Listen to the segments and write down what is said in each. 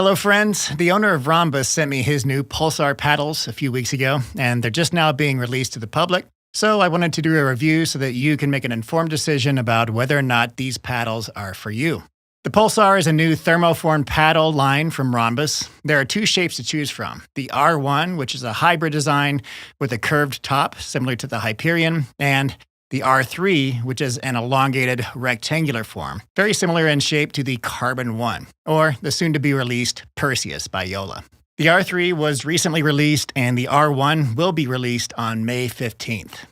Hello, friends. The owner of Ronbus sent me his new Pulsar paddles a few weeks ago, and they're just now being released to the public. So I wanted to do a review so that you can make an informed decision about whether or not these paddles are for you. The Pulsar is a new thermoformed paddle line from Ronbus. There are two shapes to choose from. The R1, which is a hybrid design with a curved top, similar to the Hyperion, and the R3, which is an elongated rectangular form, very similar in shape to the Carbon 1, or the soon-to-be-released Perseus by Yola. The R3 was recently released, and the R1 will be released on May 15th.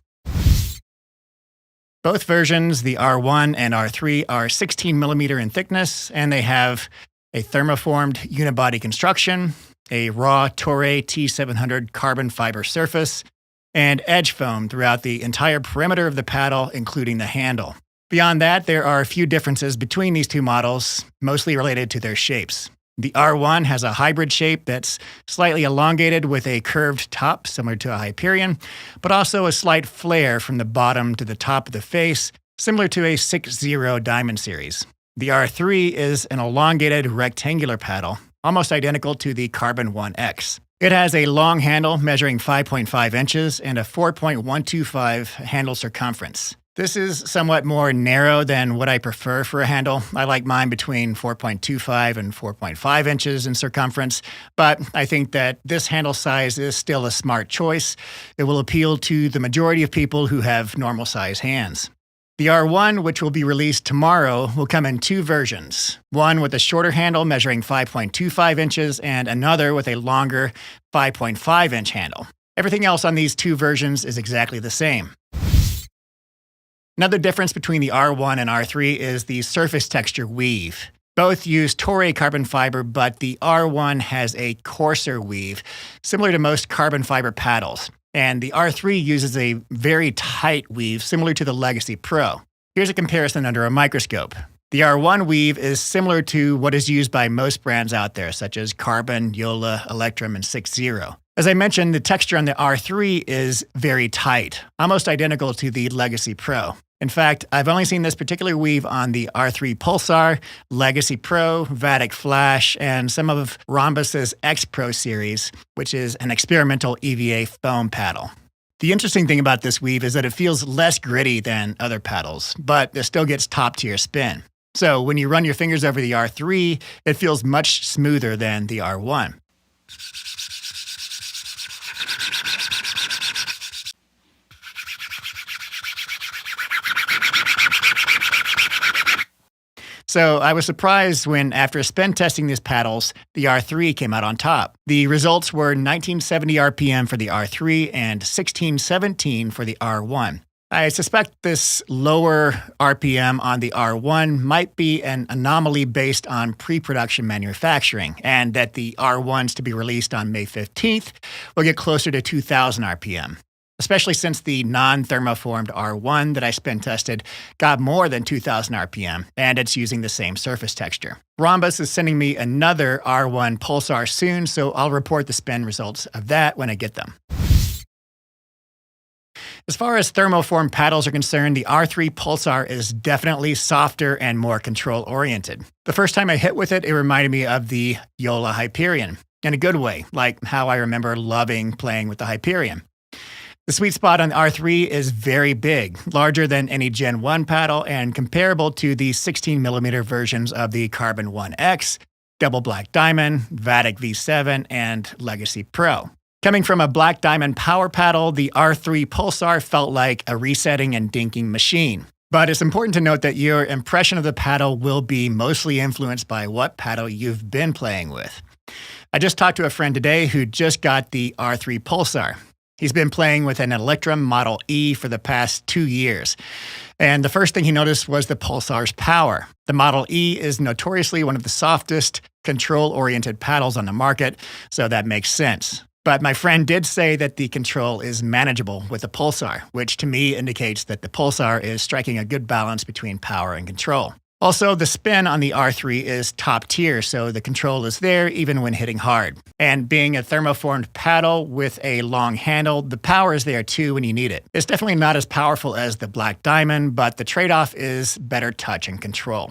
Both versions, the R1 and R3, are 16 millimeter in thickness, and they have a thermoformed unibody construction, a raw Toray T700 carbon fiber surface, and edge foam throughout the entire perimeter of the paddle, including the handle. Beyond that, there are a few differences between these two models, mostly related to their shapes. The R1 has a hybrid shape that's slightly elongated with a curved top, similar to a Hyperion, but also a slight flare from the bottom to the top of the face, similar to a 6-0 Diamond Series. The R3 is an elongated rectangular paddle, almost identical to the Carbon 1X. It has a long handle measuring 5.5 inches and a 4.125 handle circumference. This is somewhat more narrow than what I prefer for a handle. I like mine between 4.25 and 4.5 inches in circumference, but I think that this handle size is still a smart choice. It will appeal to the majority of people who have normal size hands. The R1, which will be released tomorrow, will come in two versions. One with a shorter handle measuring 5.25 inches and another with a longer 5.5 inch handle. Everything else on these two versions is exactly the same. Another difference between the R1 and R3 is the surface texture weave. Both use Toray carbon fiber, but the R1 has a coarser weave, similar to most carbon fiber paddles. And the R3 uses a very tight weave, similar to the Legacy Pro. Here's a comparison under a microscope. The R1 weave is similar to what is used by most brands out there, such as Carbon, Yola, Electrum, and 6-0. As I mentioned, the texture on the R3 is very tight, almost identical to the Legacy Pro. In fact, I've only seen this particular weave on the R3 Pulsar, Legacy Pro, Vatic Flash, and some of Ronbus's X Pro series, which is an experimental EVA foam paddle. The interesting thing about this weave is that it feels less gritty than other paddles, but it still gets top-tier spin. So when you run your fingers over the R3, it feels much smoother than the R1. So I was surprised when, after spin testing these paddles, the R3 came out on top. The results were 1970 RPM for the R3 and 1617 for the R1. I suspect this lower RPM on the R1 might be an anomaly based on pre-production manufacturing, and that the R1s to be released on May 15th will get closer to 2000 RPM. Especially since the non-thermoformed R1 that I spin tested got more than 2000 RPM, and it's using the same surface texture. Ronbus is sending me another R1 Pulsar soon, so I'll report the spin results of that when I get them. As far as thermoformed paddles are concerned, the R3 Pulsar is definitely softer and more control-oriented. The first time I hit with it, it reminded me of the Yola Hyperion, in a good way, like how I remember loving playing with the Hyperion. The sweet spot on the R3 is very big, larger than any Gen 1 paddle and comparable to the 16 millimeter versions of the Carbon 1X, Double Black Diamond, Vatic V7, and Legacy Pro. Coming from a Black Diamond power paddle, the R3 Pulsar felt like a resetting and dinking machine. But it's important to note that your impression of the paddle will be mostly influenced by what paddle you've been playing with. I just talked to a friend today who just got the R3 Pulsar. He's been playing with an Electrum Model E for the past 2 years. And the first thing he noticed was the Pulsar's power. The Model E is notoriously one of the softest, control-oriented paddles on the market, so that makes sense. But my friend did say that the control is manageable with the Pulsar, which to me indicates that the Pulsar is striking a good balance between power and control. Also, the spin on the R3 is top tier, so the control is there even when hitting hard. And being a thermoformed paddle with a long handle, the power is there too when you need it. It's definitely not as powerful as the Black Diamond, but the trade-off is better touch and control.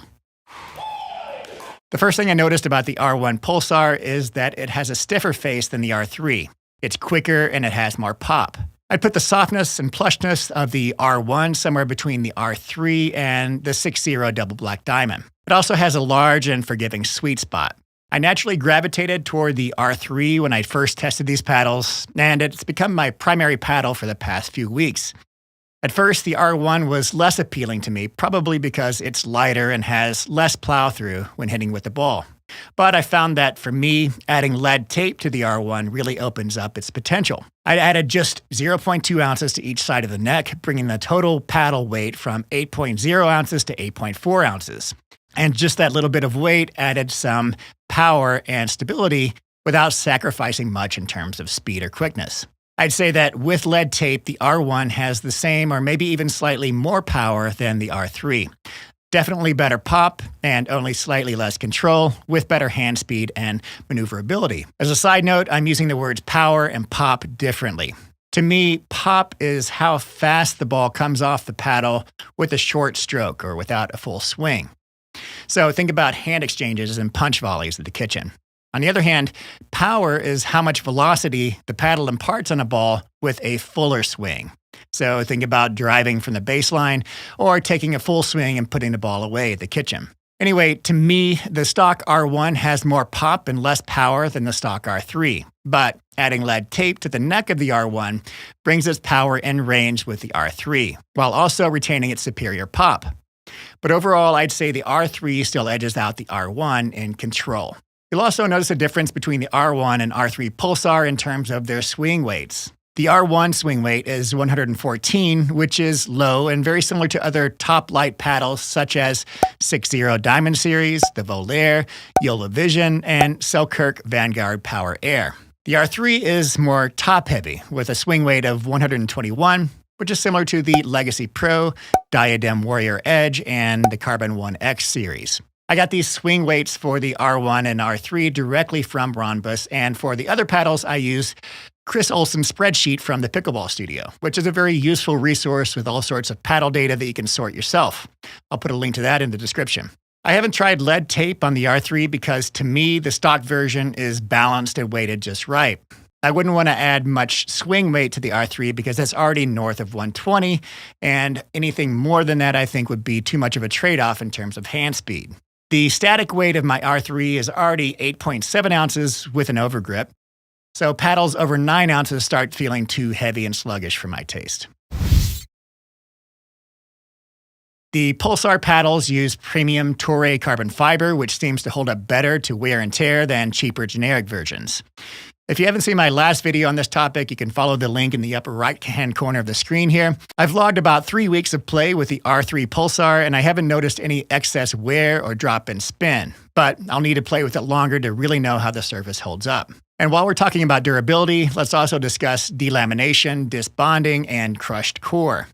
The first thing I noticed about the R1 Pulsar is that it has a stiffer face than the R3. It's quicker and it has more pop. I'd put the softness and plushness of the R1 somewhere between the R3 and the 6.0 Double Black Diamond. It also has a large and forgiving sweet spot. I naturally gravitated toward the R3 when I first tested these paddles, and it's become my primary paddle for the past few weeks. At first, the R1 was less appealing to me, probably because it's lighter and has less plow-through when hitting with the ball. But I found that for me, adding lead tape to the R1 really opens up its potential. I added just 0.2 ounces to each side of the neck, bringing the total paddle weight from 8.0 ounces to 8.4 ounces. And just that little bit of weight added some power and stability without sacrificing much in terms of speed or quickness. I'd say that with lead tape, the R1 has the same or maybe even slightly more power than the R3. Definitely better pop and only slightly less control with better hand speed and maneuverability. As a side note, I'm using the words power and pop differently. To me, pop is how fast the ball comes off the paddle with a short stroke or without a full swing. So think about hand exchanges and punch volleys at the kitchen. On the other hand, power is how much velocity the paddle imparts on a ball with a fuller swing. So think about driving from the baseline or taking a full swing and putting the ball away at the kitchen. Anyway, to me, the stock R1 has more pop and less power than the stock R3. But adding lead tape to the neck of the R1 brings its power in range with the R3, while also retaining its superior pop. But overall, I'd say the R3 still edges out the R1 in control. You'll also notice a difference between the R1 and R3 Pulsar in terms of their swing weights. The R1 swing weight is 114, which is low and very similar to other top light paddles such as 6.0 Diamond Series, the Volair, Yola Vision, and Selkirk Vanguard Power Air. The R3 is more top heavy with a swing weight of 121, which is similar to the Legacy Pro, Diadem Warrior Edge, and the Carbon 1X series. I got these swing weights for the R1 and R3 directly from Ronbus, and for the other paddles, I use Chris Olson's spreadsheet from the Pickleball Studio, which is a very useful resource with all sorts of paddle data that you can sort yourself. I'll put a link to that in the description. I haven't tried lead tape on the R3 because, to me, the stock version is balanced and weighted just right. I wouldn't want to add much swing weight to the R3 because that's already north of 120, and anything more than that I think would be too much of a trade-off in terms of hand speed. The static weight of my R3 is already 8.7 ounces with an overgrip, so paddles over 9 ounces start feeling too heavy and sluggish for my taste. The Pulsar paddles use premium Toray carbon fiber, which seems to hold up better to wear and tear than cheaper generic versions. If you haven't seen my last video on this topic, you can follow the link in the upper right-hand corner of the screen here. I've logged about 3 weeks of play with the R3 Pulsar, and I haven't noticed any excess wear or drop in spin, but I'll need to play with it longer to really know how the surface holds up. And while we're talking about durability, let's also discuss delamination, disbonding, and crushed core.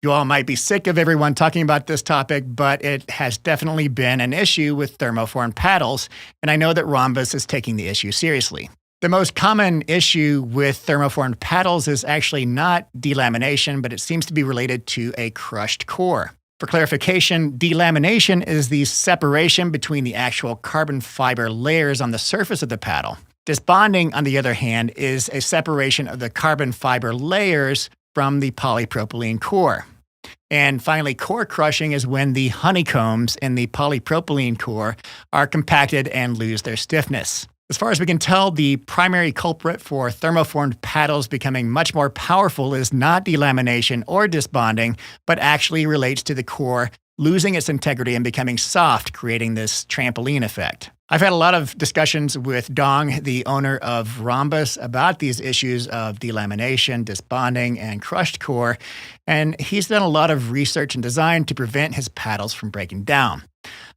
You all might be sick of everyone talking about this topic, but it has definitely been an issue with thermoformed paddles, and I know that Ronbus is taking the issue seriously. The most common issue with thermoformed paddles is actually not delamination, but it seems to be related to a crushed core. For clarification, delamination is the separation between the actual carbon fiber layers on the surface of the paddle. Disbonding, on the other hand, is a separation of the carbon fiber layers from the polypropylene core. And finally, core crushing is when the honeycombs in the polypropylene core are compacted and lose their stiffness. As far as we can tell, the primary culprit for thermoformed paddles becoming much more powerful is not delamination or disbonding, but actually relates to the core losing its integrity and becoming soft, creating this trampoline effect. I've had a lot of discussions with Dong, the owner of Ronbus, about these issues of delamination, disbonding, and crushed core, and he's done a lot of research and design to prevent his paddles from breaking down.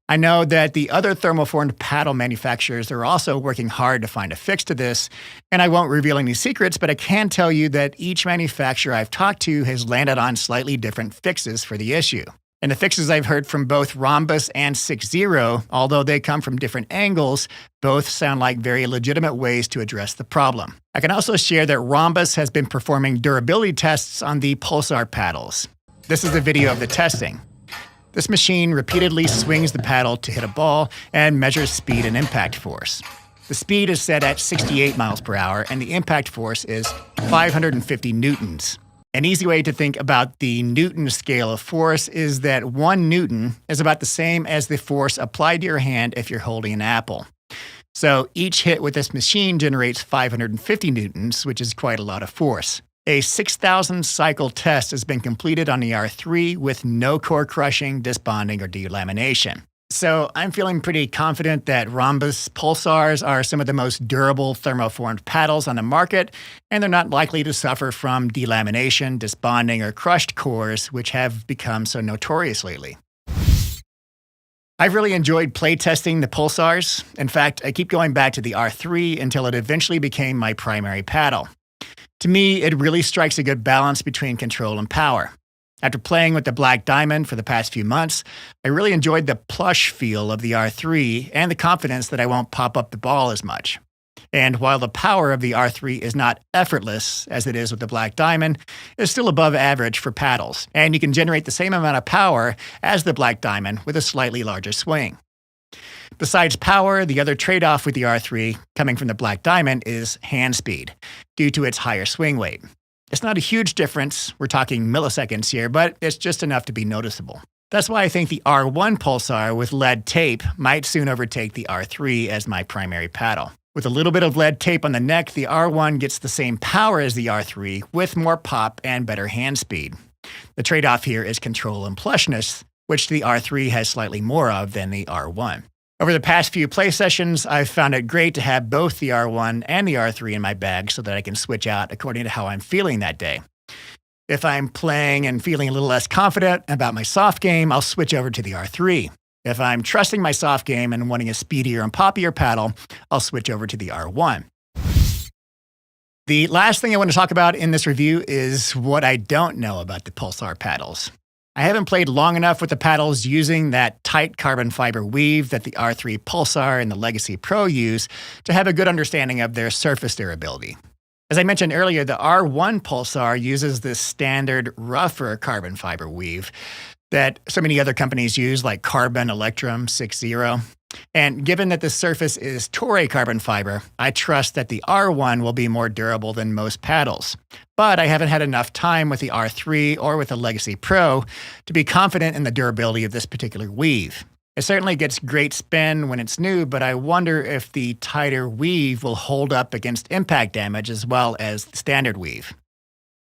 I know that the other thermoformed paddle manufacturers are also working hard to find a fix to this, and I won't reveal any secrets, but I can tell you that each manufacturer I've talked to has landed on slightly different fixes for the issue. And the fixes I've heard from both Ronbus and 6.0, although they come from different angles, both sound like very legitimate ways to address the problem. I can also share that Ronbus has been performing durability tests on the Pulsar paddles. This is a video of the testing. This machine repeatedly swings the paddle to hit a ball and measures speed and impact force. The speed is set at 68 miles per hour, and the impact force is 550 newtons. An easy way to think about the Newton scale of force is that 1 Newton is about the same as the force applied to your hand if you're holding an apple. So each hit with this machine generates 550 newtons, which is quite a lot of force. A 6,000 cycle test has been completed on the R3 with no core crushing, disbonding, or delamination. So I'm feeling pretty confident that Ronbus Pulsars are some of the most durable thermoformed paddles on the market, and they're not likely to suffer from delamination, disbonding, or crushed cores, which have become so notorious lately. I've really enjoyed playtesting the Pulsars. In fact, I keep going back to the R3 until it eventually became my primary paddle. To me, it really strikes a good balance between control and power. After playing with the Black Diamond for the past few months, I really enjoyed the plush feel of the R3 and the confidence that I won't pop up the ball as much. And while the power of the R3 is not effortless, as it is with the Black Diamond, it's still above average for paddles, and you can generate the same amount of power as the Black Diamond with a slightly larger swing. Besides power, the other trade-off with the R3 coming from the Black Diamond is hand speed, due to its higher swing weight. It's not a huge difference, we're talking milliseconds here, but it's just enough to be noticeable. That's why I think the R1 Pulsar with lead tape might soon overtake the R3 as my primary paddle. With a little bit of lead tape on the neck, the R1 gets the same power as the R3 with more pop and better hand speed. The trade-off here is control and plushness, which the R3 has slightly more of than the R1. Over the past few play sessions, I've found it great to have both the R1 and the R3 in my bag so that I can switch out according to how I'm feeling that day. If I'm playing and feeling a little less confident about my soft game, I'll switch over to the R3. If I'm trusting my soft game and wanting a speedier and poppier paddle, I'll switch over to the R1. The last thing I want to talk about in this review is what I don't know about the Pulsar paddles. I haven't played long enough with the paddles using that tight carbon fiber weave that the R3 Pulsar and the Legacy Pro use to have a good understanding of their surface durability. As I mentioned earlier, the R1 Pulsar uses this standard, rougher carbon fiber weave that so many other companies use, like Carbon, Electrum, 6.0. And given that the surface is Toray carbon fiber, I trust that the R1 will be more durable than most paddles. But I haven't had enough time with the R3 or with the Legacy Pro to be confident in the durability of this particular weave. It certainly gets great spin when it's new, but I wonder if the tighter weave will hold up against impact damage as well as the standard weave.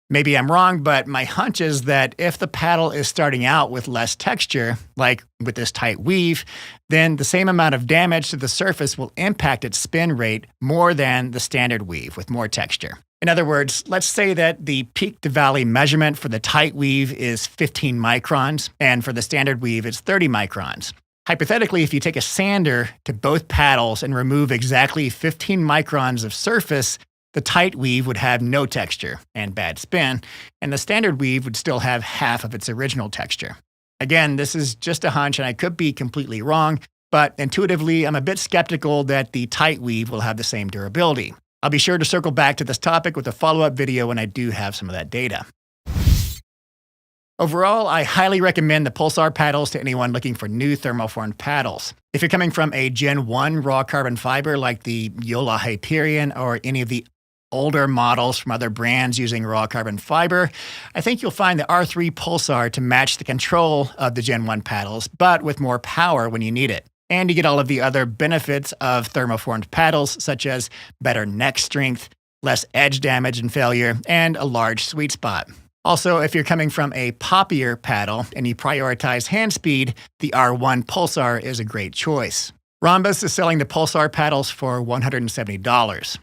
Maybe I'm wrong, but my hunch is that if the paddle is starting out with less texture, like with this tight weave, then the same amount of damage to the surface will impact its spin rate more than the standard weave with more texture. In other words, let's say that the peak to valley measurement for the tight weave is 15 microns, and for the standard weave, it's 30 microns. Hypothetically, if you take a sander to both paddles and remove exactly 15 microns of surface, the tight weave would have no texture and bad spin, and the standard weave would still have half of its original texture. Again, this is just a hunch and I could be completely wrong, but intuitively I'm a bit skeptical that the tight weave will have the same durability. I'll be sure to circle back to this topic with a follow-up video when I do have some of that data. Overall, I highly recommend the Pulsar paddles to anyone looking for new thermoformed paddles. If you're coming from a Gen 1 raw carbon fiber like the Yola Hyperion or any of the older models from other brands using raw carbon fiber, I think you'll find the R3 Pulsar to match the control of the Gen 1 paddles, but with more power when you need it. And you get all of the other benefits of thermoformed paddles, such as better neck strength, less edge damage and failure, and a large sweet spot. Also, if you're coming from a poppier paddle and you prioritize hand speed, the R1 Pulsar is a great choice. Ronbus is selling the Pulsar paddles for $170.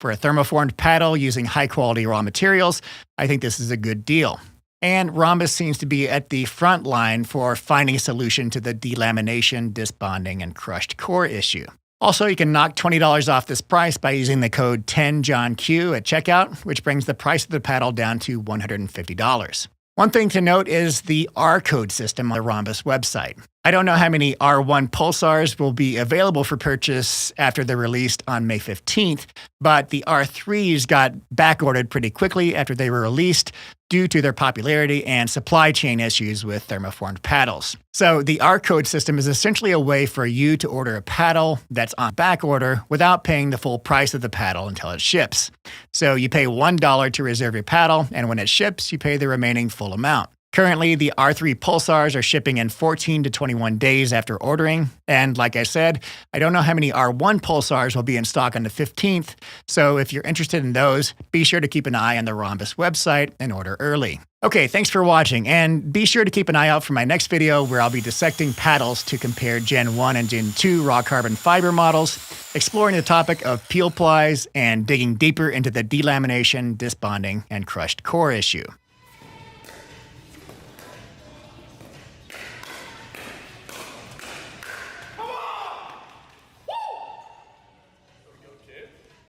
For a thermoformed paddle using high-quality raw materials, I think this is a good deal. And Ronbus seems to be at the front line for finding a solution to the delamination, disbonding, and crushed core issue. Also, you can knock $20 off this price by using the code 10JohnQ at checkout, which brings the price of the paddle down to $150. One thing to note is the R code system on the Ronbus website. I don't know how many R1 Pulsars will be available for purchase after they're released on May 15th, but the R3s got backordered pretty quickly after they were released due to their popularity and supply chain issues with thermoformed paddles. So the R code system is essentially a way for you to order a paddle that's on back order without paying the full price of the paddle until it ships. So you pay $1 to reserve your paddle, and when it ships, you pay the remaining full amount. Currently, the R3 Pulsars are shipping in 14 to 21 days after ordering. And like I said, I don't know how many R1 Pulsars will be in stock on the 15th. So if you're interested in those, be sure to keep an eye on the Ronbus website and order early. Okay, thanks for watching. And be sure to keep an eye out for my next video where I'll be dissecting paddles to compare Gen 1 and Gen 2 raw carbon fiber models, exploring the topic of peel plies, and digging deeper into the delamination, disbonding, and crushed core issue.